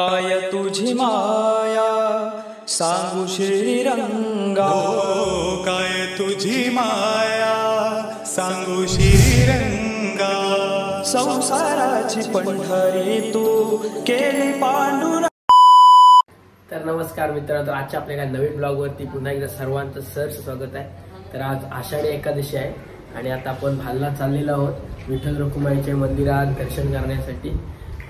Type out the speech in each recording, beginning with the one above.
काय तुझी माया सांगू श्रीरंगा, काय तुझी माया सांगू श्रीरंगा, संसाराची पंढरी तू केली पांडुरंगा। तर नमस्कार मित्रांनो, तर आजच्या आपल्या नवीन ब्लॉग वरती पुन्हा एकदा सर्वांचं सहर्ष स्वागत आहे। तर आज आषाढी एकादशी आहे आणि आता आपण भालला चाललेलो आहोत विठ्ठल रखुमाईच्या मंदिरात दर्शन करण्यासाठी।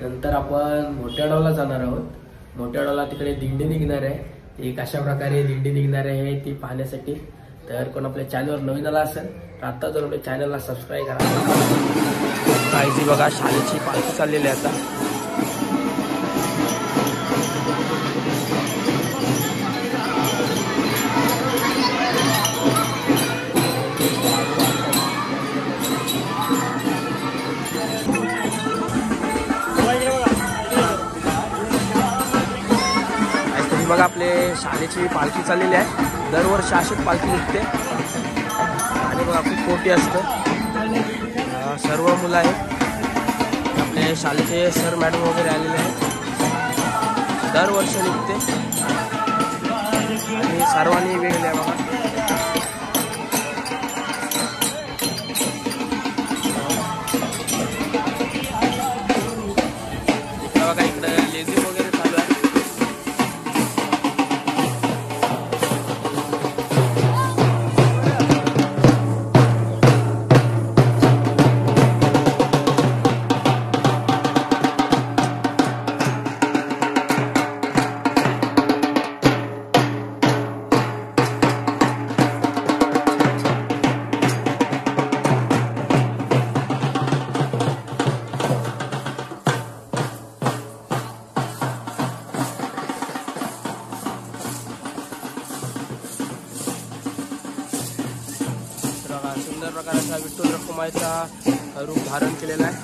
नंतर आपण मोठ्याडावला जाणार आहोत। मोठ्याडावला तिकडे दिंडी निघणार आहे, ती कशा प्रकारे दिंडी निघणार आहे ती पाहण्यासाठी। तर कोण आपल्या चॅनलवर नवीन आला असेल तर आता जर आपल्या चॅनलला सबस्क्राईब करा। काहीची बघा शाळेची पालखी चाललेली आहे आता। बघा आपले शाळेची पालखी चाललेली आहे, दरवर्षी अशीच पालखी निघते आणि बघा खूप मोठी असतं। सर्व मुलं आहेत, आपले शाळेचे सर मॅडम वगैरे आलेले आहेत, दरवर्षी निघते आणि सर्वांनी वेगळे आहे बघा। बघा इकडे लेझिम वगैरे चालू आहे। सुंदर प्रकारचा विठ्ठल रखुमाईचा रूप धारण केलेला आहे।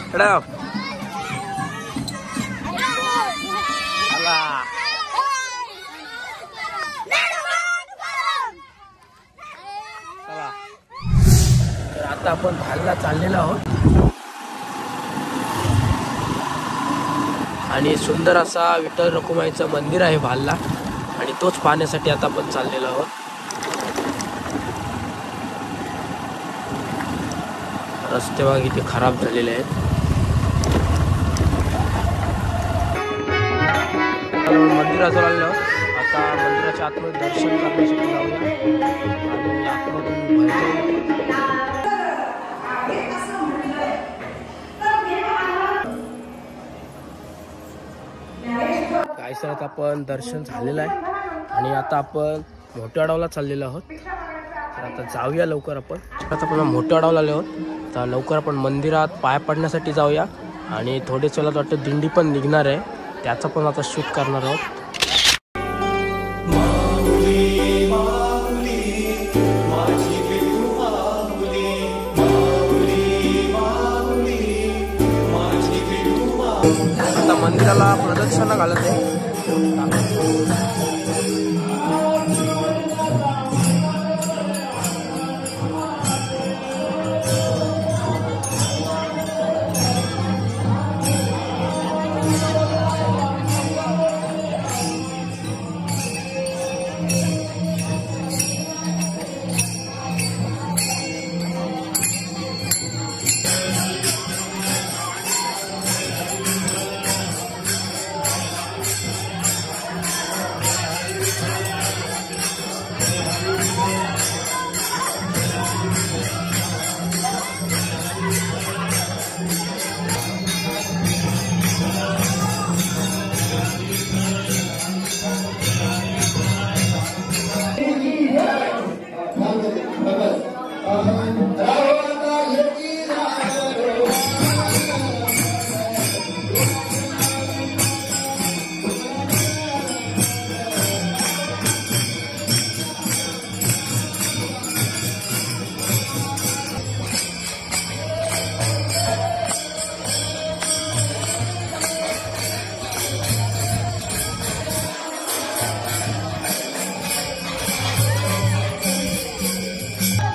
तर आता आपण भालला चाललेलो आहोत आणि सुंदर असा विठ्ठल रखुमाईचं मंदिर आहे भालला आणि तोच पाहण्यासाठी आता आपण चाललेलो आहोत। रस्ते बघा किती खराब झालेले आहेत। मंदिराजवळ आलेलो आहोत, आता मंदिराच्या आतमध्ये दर्शन करण्यासाठी जाऊया आणि आतमधून काही सरात आपण दर्शन झालेलं आहे आणि आता आपण मोठ्याडावला चाललेलो आहोत। तर आता जाऊया लवकर आपण। आता आपण मोठ्याडावला आलो आहोत, तर लवकर आपण मंदिरात पाय पडण्यासाठी जाऊया आणि थोडेच वेळात वाटतं दिंडी पण निघणार आहे, त्याचा पण आता शूट करणार आहोत। आता मंदिराला प्रदक्षिणा घालत आहे।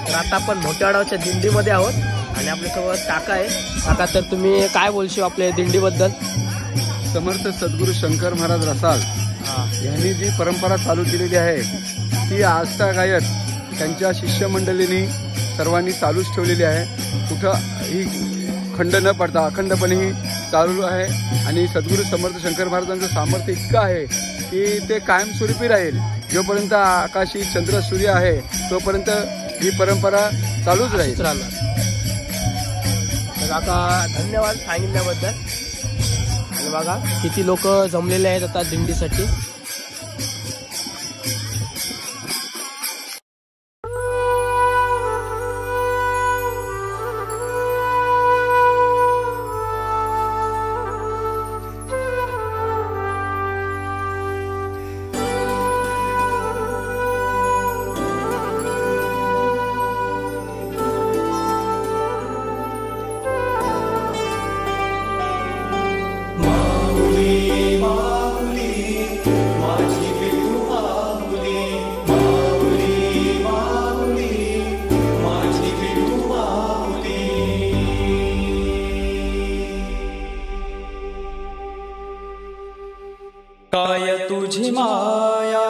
तर आता आपण मोठ्यावाडाच्या दिंडीमध्ये आहोत आणि आपल्यासोबत काका आहे. काका, तर तुम्ही काय बोलशील आपल्या दिंडीबद्दल? समर्थ सद्गुरू शंकर महाराज रसाळ यांनी जी परंपरा चालू केलेली आहे ती आजतागायत त्यांच्या शिष्यमंडळींनी सर्वांनी चालूच ठेवलेली आहे. कुठं ही खंड न पडता अखंडपणे ही चालू आहे आणि सद्गुरू समर्थ शंकर महाराजांचं सामर्थ्य इतकं आहे की ते कायमस्वरूपी राहील. जोपर्यंत आकाशी चंद्र सूर्य आहे तोपर्यंत ही परंपरा चालूच राहील. तर काका धन्यवाद सांगितल्याबद्दल. आणि बघा किती लोक जमलेले आहेत आता दिंडीसाठी. काय तुझी माया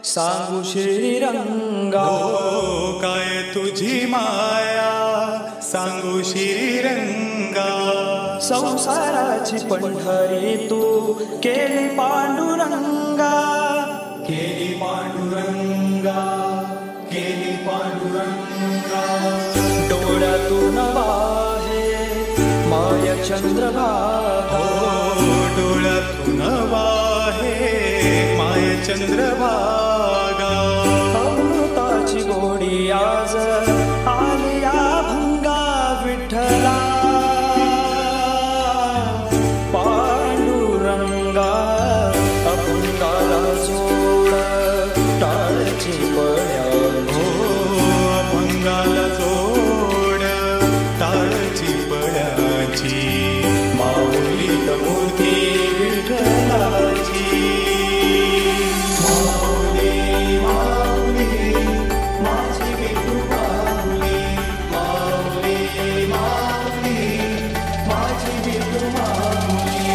सांगू श्रीरंगा. काय तुझी माया सांगू श्रीरंगा. संसाराची पंढरी तू केली पांडुरंगा. केली पांडुरंगा, केली पांडुरंगा. डोळ्यातून वाहे माय चंद्रभागा. डोळ्यातून वाहे माय चंद्रभागा. अमृताची गोडी आज आली या भंगा विठ्ठला. पांडुरंगा अभंगाला जोड टाळची पळ्या. अभंगाला जोड टाळची पळ्याची. माऊली मूर्ती विठ्ठलाची. माऊली माऊली माझी विठू माऊली. माऊली माऊली माझी विठू माऊली.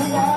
Yeah.